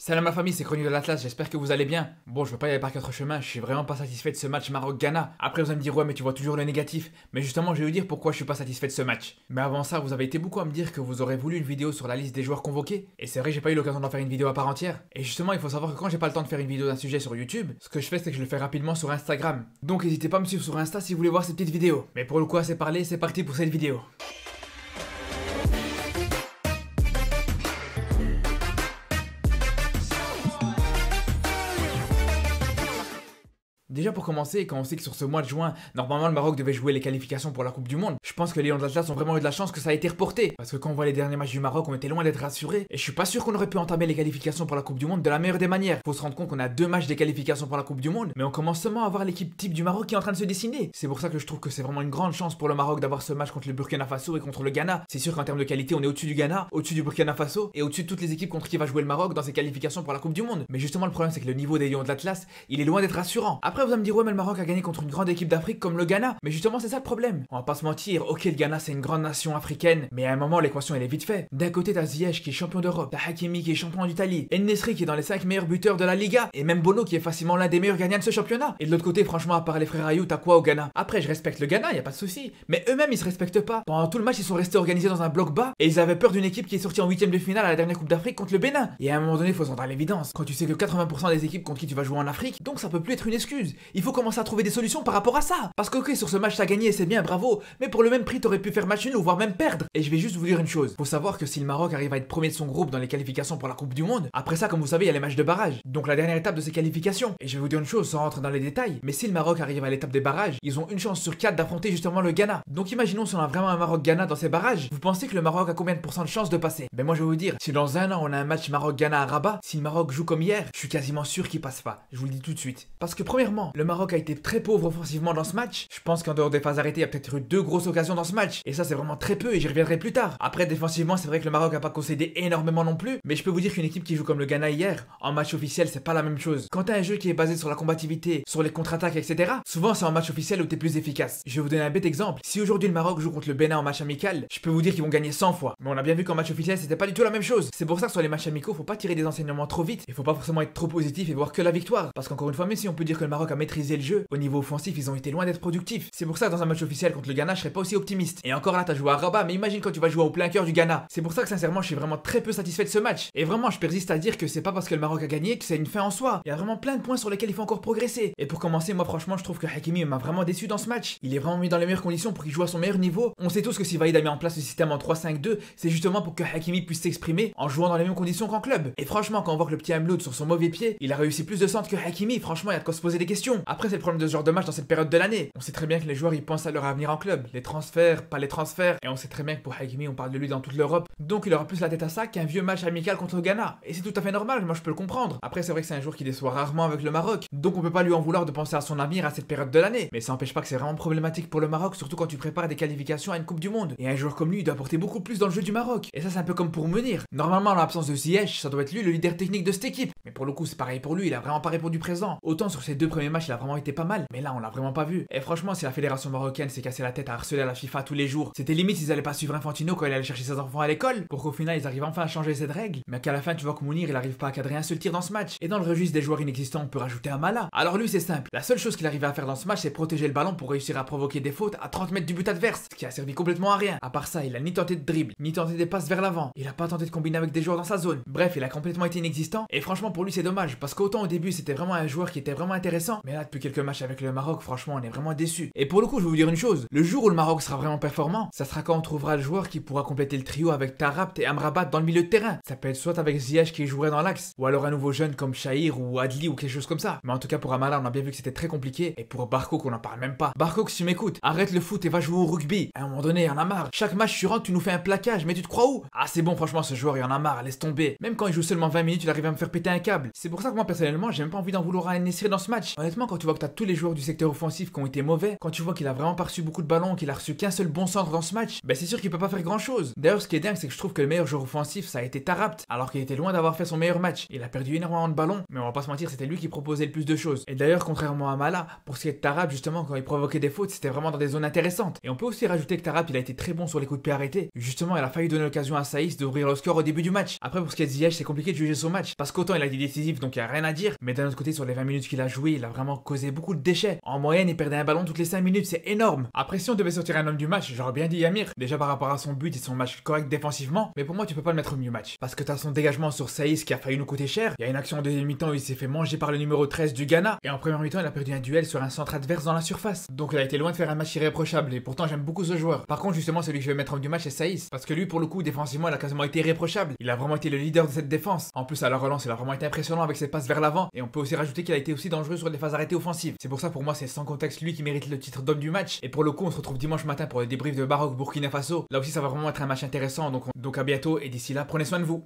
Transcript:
Salam ma famille, c'est Chronique de l'Atlas, j'espère que vous allez bien. Bon, je veux pas y aller par quatre chemins, je suis vraiment pas satisfait de ce match Maroc-Ghana. Après vous allez me dire ouais mais tu vois toujours le négatif. Mais justement je vais vous dire pourquoi je suis pas satisfait de ce match. Mais avant ça, vous avez été beaucoup à me dire que vous aurez voulu une vidéo sur la liste des joueurs convoqués. Et c'est vrai, j'ai pas eu l'occasion d'en faire une vidéo à part entière. Et justement il faut savoir que quand j'ai pas le temps de faire une vidéo d'un sujet sur YouTube, ce que je fais c'est que je le fais rapidement sur Instagram. Donc n'hésitez pas à me suivre sur Insta si vous voulez voir cette petite vidéo. Mais pour le coup assez parlé, c'est parti pour cette vidéo. Déjà pour commencer, quand on sait que sur ce mois de juin, normalement le Maroc devait jouer les qualifications pour la Coupe du Monde, je pense que les Lions de l'Atlas ont vraiment eu de la chance que ça a été reporté. Parce que quand on voit les derniers matchs du Maroc, on était loin d'être rassurés. Et je suis pas sûr qu'on aurait pu entamer les qualifications pour la Coupe du Monde de la meilleure des manières. Faut se rendre compte qu'on a 2 matchs des qualifications pour la Coupe du Monde, mais on commence seulement à voir l'équipe type du Maroc qui est en train de se dessiner. C'est pour ça que je trouve que c'est vraiment une grande chance pour le Maroc d'avoir ce match contre le Burkina Faso et contre le Ghana. C'est sûr qu'en termes de qualité, on est au-dessus du Ghana, au-dessus du Burkina Faso et au-dessus de toutes les équipes contre qui va jouer le Maroc dans ses qualifications pour la Coupe du Monde. Mais justement, le problème c'est que le niveau des Lions de l'Atlas, il est loin d'être rassurant. Après, vous allez me dire ouais, mais le Maroc a gagné contre une grande équipe d'Afrique comme le Ghana. Mais justement, c'est ça le problème. On va pas se mentir, ok, le Ghana c'est une grande nation africaine, mais à un moment l'équation elle est vite faite. D'un côté, t'as Ziyech qui est champion d'Europe, t'as Hakimi qui est champion d'Italie, En-Nesyri qui est dans les 5 meilleurs buteurs de la Liga, et même Bono qui est facilement l'un des meilleurs gagnants de ce championnat. Et de l'autre côté, franchement, à part les frères Ayou, t'as quoi au Ghana? Après, je respecte le Ghana, y a pas de souci, mais eux-mêmes ils se respectent pas. Pendant tout le match, ils sont restés organisés dans un bloc bas, et ils avaient peur d'une équipe qui est sortie en 8ème de finale à la dernière Coupe d'Afrique contre le Bénin. Et à un moment donné, faut se rendre à l'évidence. Quand tu sais que 80% des équipes contre qui tu vas jouer en Afrique, donc ça peut plus être une excuse. Il faut commencer à trouver des solutions par rapport à ça. Parce que ok, sur ce match t'as gagné, c'est bien, bravo, mais pour le même prix t'aurais pu faire match nul ou voire même perdre. Et je vais juste vous dire une chose, faut savoir que si le Maroc arrive à être premier de son groupe dans les qualifications pour la Coupe du Monde, après ça comme vous savez il y a les matchs de barrage, donc la dernière étape de ces qualifications. Et je vais vous dire une chose sans rentrer dans les détails, mais si le Maroc arrive à l'étape des barrages, ils ont une chance sur 4 d'affronter justement le Ghana. Donc imaginons si on a vraiment un Maroc-Ghana dans ces barrages, vous pensez que le Maroc a combien de pourcents de chance de passer? Ben moi je vais vous dire, si dans un an on a un match Maroc-Ghana à Rabat, si le Maroc joue comme hier, je suis quasiment sûr qu'il passe pas, je vous le dis tout de suite. Parce que premièrement, le Maroc a été très pauvre offensivement dans ce match, je pense qu'en dehors des phases arrêtées, il y a peut-être eu 2 grosses occasions dans ce match. Et ça, c'est vraiment très peu et j'y reviendrai plus tard. Après, défensivement, c'est vrai que le Maroc a pas concédé énormément non plus. Mais je peux vous dire qu'une équipe qui joue comme le Ghana hier, en match officiel, c'est pas la même chose. Quand t'as un jeu qui est basé sur la combativité, sur les contre-attaques, etc., souvent c'est en match officiel où t'es plus efficace. Je vais vous donner un bête exemple. Si aujourd'hui le Maroc joue contre le Bénin en match amical, je peux vous dire qu'ils vont gagner 100 fois. Mais on a bien vu qu'en match officiel, c'était pas du tout la même chose. C'est pour ça que sur les matchs amicaux, faut pas tirer des enseignements trop vite. Il faut pas forcément être trop positif et voir que la victoire. Parce qu'encore une fois, même si on peut dire que le Maroc a maîtrisé le jeu, au niveau offensif, ils ont été loin d'être productifs. C'est pour ça que dans un match officiel contre le Ghana, je serais pas aussi optimiste. Et encore là, t'as joué à Rabat, mais imagine quand tu vas jouer au plein cœur du Ghana. C'est pour ça que sincèrement, je suis vraiment très peu satisfait de ce match. Et vraiment, je persiste à dire que c'est pas parce que le Maroc a gagné que c'est une fin en soi. Il y a vraiment plein de points sur lesquels il faut encore progresser. Et pour commencer, moi franchement, je trouve que Hakimi m'a vraiment déçu dans ce match. Il est vraiment mis dans les meilleures conditions pour qu'il joue à son meilleur niveau. On sait tous que si Vaïd a mis en place le système en 3-5-2, c'est justement pour que Hakimi puisse s'exprimer en jouant dans les mêmes conditions qu'en club. Et franchement, quand on voit que le petit Amloud sur son mauvais pied, il a réussi plus de centres que Hakimi, franchement, il y a de quoi se poser des questions. Après, c'est le problème de ce genre de match dans cette période de l'année. On sait très bien que les joueurs ils pensent à leur avenir en club, les transferts, pas les transferts, et on sait très bien que pour Hakimi on parle de lui dans toute l'Europe, donc il aura plus la tête à ça qu'un vieux match amical contre le Ghana, et c'est tout à fait normal, moi je peux le comprendre. Après c'est vrai que c'est un joueur qui déçoit rarement avec le Maroc, donc on peut pas lui en vouloir de penser à son avenir à cette période de l'année, mais ça n'empêche pas que c'est vraiment problématique pour le Maroc, surtout quand tu prépares des qualifications à une Coupe du Monde, et un joueur comme lui il doit apporter beaucoup plus dans le jeu du Maroc, et ça c'est un peu comme pour Menir. Normalement en l'absence de Ziyech, ça doit être lui le leader technique de cette équipe, mais pour le coup c'est pareil pour lui, il a vraiment pas répondu présent. Autant sur ses 2 premiers matchs il a vraiment été pas mal, mais là on l'a vraiment pas vu. Et franchement si la fédération marocaine s'est cassé la tête à harceler la FIFA tous les jours, c'était limite ils allaient pas suivre Infantino quand il allait chercher ses enfants à l'école, pour qu'au final ils arrivent enfin à changer cette règle, mais qu'à la fin tu vois que Mounir il arrive pas à cadrer un seul tir dans ce match. Et dans le registre des joueurs inexistants on peut rajouter un Mala. Alors lui c'est simple, la seule chose qu'il arrivait à faire dans ce match c'est protéger le ballon pour réussir à provoquer des fautes à 30 mètres du but adverse, ce qui a servi complètement à rien. À part ça il a ni tenté de dribble, ni tenté des passes vers l'avant, il a pas tenté de combiner avec des joueurs dans sa zone. Bref il a complètement été inexistant, et franchement pour lui c'est dommage, parce qu'autant au début c'était vraiment un joueur qui était vraiment intéressant, mais là depuis quelques matchs avec le Maroc franchement on est vraiment déçu. Et pour le coup je vais vous dire une chose, le jour où le Maroc sera vraiment performant, ça sera quand on trouvera le joueur qui pourra compléter le trio avec Tarabt et Amrabat dans le milieu de terrain. Ça peut être soit avec Ziyech qui jouerait dans l'axe, ou alors un nouveau jeune comme Chahir ou Adli ou quelque chose comme ça. Mais en tout cas pour Amala on a bien vu que c'était très compliqué, et pour Barco qu'on en parle même pas. Barco si tu m'écoutes, arrête le foot et va jouer au rugby. À un moment donné, il en a marre. Chaque match tu rentres, tu nous fais un plaquage, mais tu te crois où? Ah c'est bon franchement ce joueur il en a marre, laisse tomber. Même quand il joue seulement 20 minutes, il arrive à me faire péter un câble. C'est pour ça que moi personnellement, j'ai même pas envie d'en vouloir à En-Nesyri dans ce match. honnêtement, quand tu vois que t'as tous les joueurs du secteur offensif qui ont été mauvais, quand tu vois qu'il a vraiment pas reçu beaucoup de ballons, qu'il a reçu qu'un seul bon centre dans ce match, ben c'est sûr qu'il peut pas faire grand chose. D'ailleurs, ce qui est dingue, c'est que je trouve que le meilleur joueur offensif, ça a été Taarabt, alors qu'il était loin d'avoir fait son meilleur match. Il a perdu énormément de ballons, mais on va pas se mentir, c'était lui qui proposait le plus de choses. Et d'ailleurs, contrairement à Mala, pour ce qui est de Taarabt, justement, quand il provoquait des fautes, c'était vraiment dans des zones intéressantes. Et on peut aussi rajouter que Taarabt, il a été très bon sur les coups de pied arrêtés. Justement, il a failli donner l'occasion à Saïs d'ouvrir le score au début du match. Après, pour ce qui est de Ziyech, c'est compliqué de juger son match, parce qu'autant il a été décisif, donc il y a rien à dire, mais d'un autre côté, sur les 20 minutes qu'il a joué, il a vraiment causé beaucoup de déchets. En moyenne, il perdait un ballon toutes les 5 minutes, c'est énorme. Après, si on devait sortir un homme du match, j'aurais bien dit Yamir, déjà par rapport à son but et son match correct défensivement, mais pour moi, tu peux pas le mettre au milieu match. Parce que t'as son dégagement sur Saïs qui a failli nous coûter cher. Il y a une action en deuxième mi-temps où il s'est fait manger par le numéro 13 du Ghana, et en première mi-temps, il a perdu un duel sur un centre adverse dans la surface. Donc il a été loin de faire un match irréprochable, et pourtant j'aime beaucoup ce joueur. Par contre, justement, celui que je vais mettre homme du match, c'est Saïs, parce que lui, pour le coup, défensivement, il a quasiment été irréprochable. Il a vraiment été le leader de cette défense. En plus, à la relance, il a vraiment été impressionnant avec ses passes vers l'avant, et on peut aussi rajouter qu'il a été aussi dangereux sur les phases arrêtées offensives. C'est pour ça, pour moi, c'est sans contexte lui qui mérite le titre d'homme du match. Et pour le coup, on se retrouve dimanche matin pour le débrief de Maroc-Burkina Faso. Là aussi, ça va vraiment être un match intéressant, donc à bientôt, et d'ici là, prenez soin de vous.